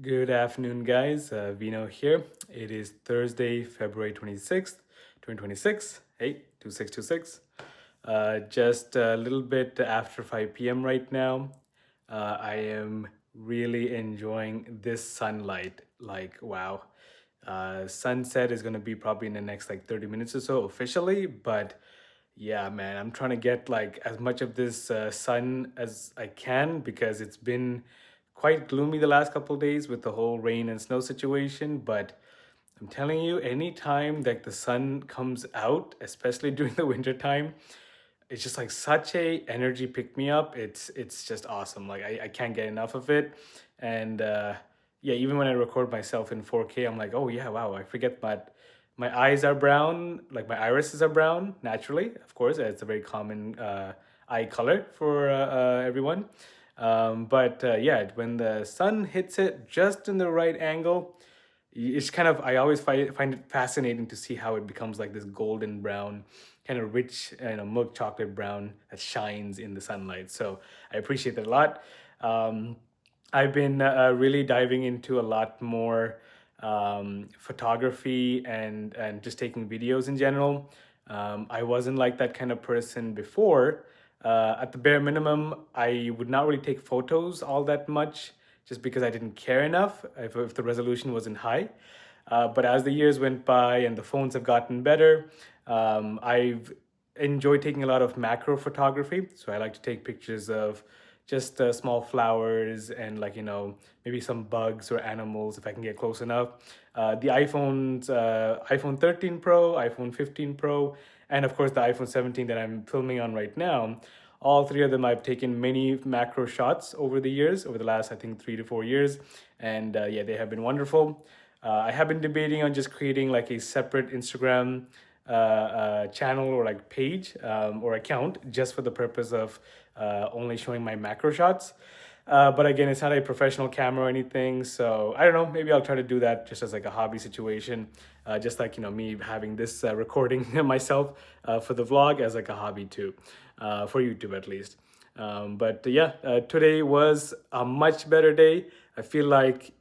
Good afternoon, guys. Vino here. It is Thursday, February 26th, 2026. Hey, 2626. Just a little bit after 5 p.m. right now. I am really enjoying this sunlight. Like, wow. Sunset is going to be probably in the next like 30 minutes or so officially, but yeah, man, I'm trying to get like as much of this sun as I can because it's been quite gloomy the last couple of days with the whole rain and snow situation. But I'm telling you, anytime like the sun comes out, especially during the winter time, it's just like such a energy pick me up. It's just awesome. Like I can't get enough of it. And yeah, even when I record myself in 4K, I'm like, oh yeah, wow, I forget that my eyes are brown, like my irises are brown naturally. Of course, it's a very common eye color for everyone. But yeah, when the sun hits it just in the right angle, it's kind of I always find it fascinating to see how it becomes like this golden brown, kind of rich, milk chocolate brown that shines in the sunlight. So I appreciate that a lot. um, I've been really diving into a lot more photography and just taking videos in general. I wasn't like that kind of person before. At the bare minimum, I would not really take photos all that much just because I didn't care enough if the resolution wasn't high. But as the years went by and the phones have gotten better, I've enjoyed taking a lot of macro photography. So I like to take pictures of just small flowers and maybe some bugs or animals if I can get close enough. The iPhone 13 Pro, iPhone 15 Pro, and of course the iPhone 17 that I'm filming on right now. All three of them I've taken many macro shots over the years, over the last I think 3 to 4 years, and yeah, they have been wonderful. I have been debating on just creating like a separate Instagram channel or like page or account just for the purpose of only showing my macro shots. But again, it's not a professional camera or anything, so I don't know. Maybe I'll try to do that just as like a hobby situation, just like me having this recording myself for the vlog as like a hobby too, for YouTube at least. But yeah, today was a much better day. I feel like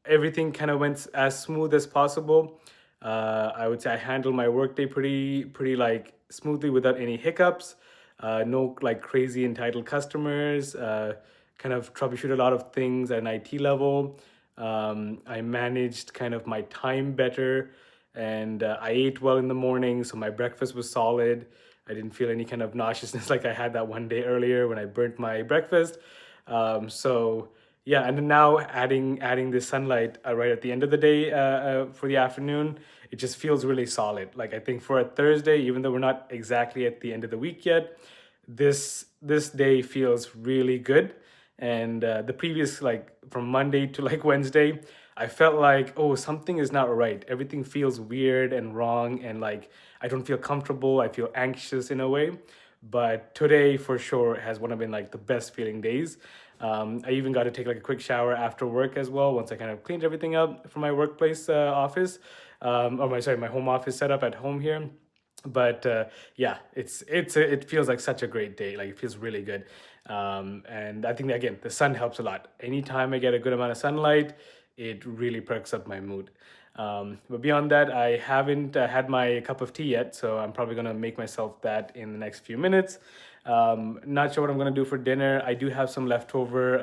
everything kind of went as smooth as possible. I would say I handled my workday pretty like smoothly without any hiccups. No like crazy entitled customers. Kind of troubleshoot a lot of things at an IT level. I managed kind of my time better, and I ate well in the morning, so my breakfast was solid. I didn't feel any kind of nauseousness like I had that one day earlier when I burnt my breakfast. So yeah, and then now adding this sunlight right at the end of the day for the afternoon, it just feels really solid. Like I think for a Thursday, even though we're not exactly at the end of the week yet, this day feels really good. And the previous like from Monday to like Wednesday, I felt like, oh, something is not right. Everything feels weird and wrong, and like I don't feel comfortable. I feel anxious in a way. But today for sure has one of been like the best feeling days. I even got to take like a quick shower after work as well once I kind of cleaned everything up for my workplace office, or my home office setup at home here. But yeah, it feels like such a great day. Like it feels really good. And I think that, again, the sun helps a lot. Anytime I get a good amount of sunlight, it really perks up my mood. But beyond that, I haven't had my cup of tea yet, so I'm probably gonna make myself that in the next few minutes. Not sure what I'm gonna do for dinner. I do have some leftover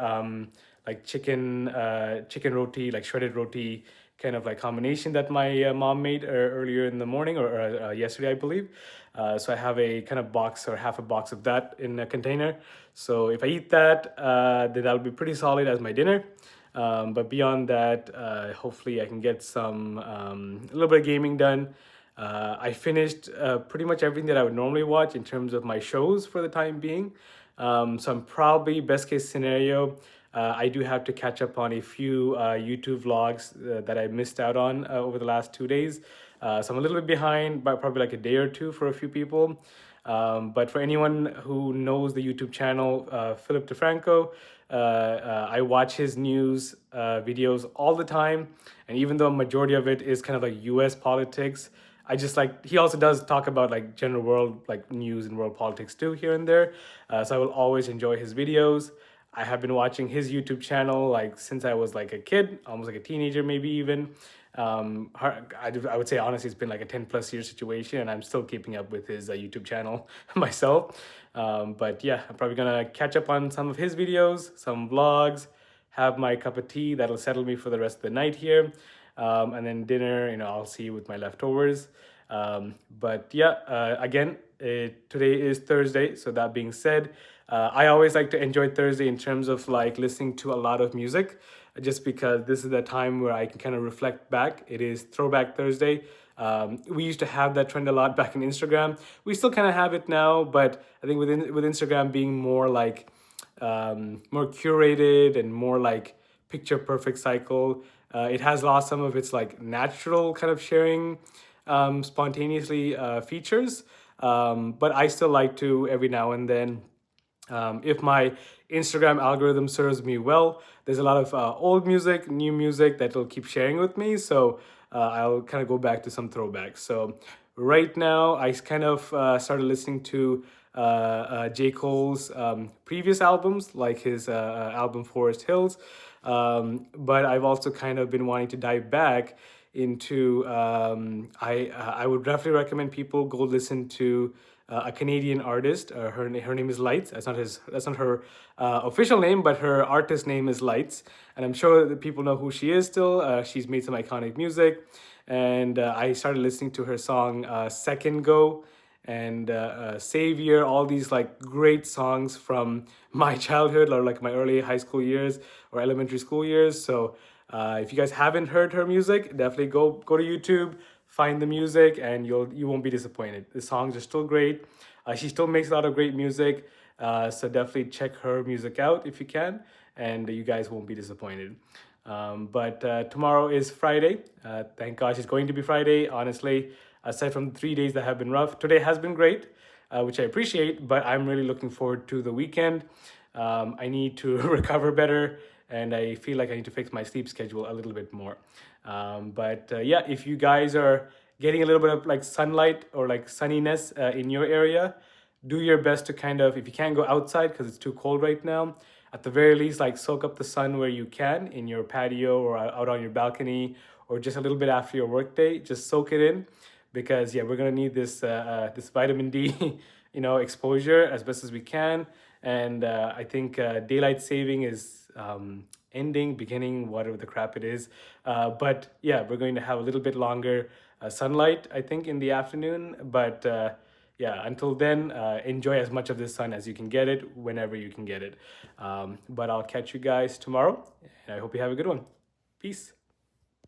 like chicken roti, like shredded roti, kind of like combination that my mom made earlier in the morning or yesterday, I believe. So I have a kind of box or half a box of that in a container. So if I eat that, then that'll be pretty solid as my dinner. But beyond that, hopefully I can get some a little bit of gaming done. I finished pretty much everything that I would normally watch in terms of my shows for the time being. So I'm probably best case scenario. I do have to catch up on a few YouTube vlogs that I missed out on over the last 2 days. So I'm a little bit behind by probably like a day or two for a few people. But for anyone who knows the YouTube channel, Philip DeFranco, I watch his news videos all the time. And even though a majority of it is kind of like US politics, I just like, he also does talk about like general world like news and world politics too here and there. So I will always enjoy his videos. I have been watching his YouTube channel like since I was like a kid, almost like a teenager, maybe even. I would say honestly, it's been like a 10+ year situation, and I'm still keeping up with his YouTube channel myself. But yeah, I'm probably gonna catch up on some of his videos, some vlogs, have my cup of tea. That'll settle me for the rest of the night here. And then dinner, I'll see with my leftovers. But yeah, again, today is Thursday. So that being said, I always like to enjoy Thursday in terms of like listening to a lot of music, just because this is the time where I can kind of reflect back. It is Throwback Thursday. We used to have that trend a lot back in Instagram. We still kind of have it now, but I think with Instagram being more like more curated and more like picture perfect cycle, it has lost some of its like natural kind of sharing spontaneously features. But I still like to every now and then, if my Instagram algorithm serves me well, there's a lot of old music, new music that it'll keep sharing with me. So I'll kind of go back to some throwbacks. So right now, I kind of started listening to J. Cole's previous albums, like his album Forest Hills. But I've also kind of been wanting to dive back into. I would definitely recommend people go listen to a Canadian artist. Her name is Lights. That's not her official name, but her artist name is Lights, and I'm sure that people know who she is still. She's made some iconic music, and I started listening to her song Second Go and Savior, all these like great songs from my childhood or like my early high school years or elementary school years. So if you guys haven't heard her music, definitely go to YouTube, find the music, and you won't be disappointed. The songs are still great. She still makes a lot of great music. So definitely check her music out if you can, and you guys won't be disappointed. But tomorrow is Friday. Thank gosh it's going to be Friday. Honestly, aside from the 3 days that have been rough, today has been great, which I appreciate, but I'm really looking forward to the weekend. I need to recover better, and I feel like I need to fix my sleep schedule a little bit more. But yeah, if you guys are getting a little bit of like sunlight or like sunniness in your area, do your best to kind of, if you can't go outside because it's too cold right now, at the very least, like soak up the sun where you can in your patio or out on your balcony, or just a little bit after your workday. Just soak it in, because yeah, we're gonna need this vitamin D, exposure as best as we can. And I think daylight saving is ending, beginning, whatever the crap it is. But yeah, we're going to have a little bit longer sunlight, I think, in the afternoon. But yeah, until then, enjoy as much of the sun as you can get it, whenever you can get it. But I'll catch you guys tomorrow, and I hope you have a good one. Peace.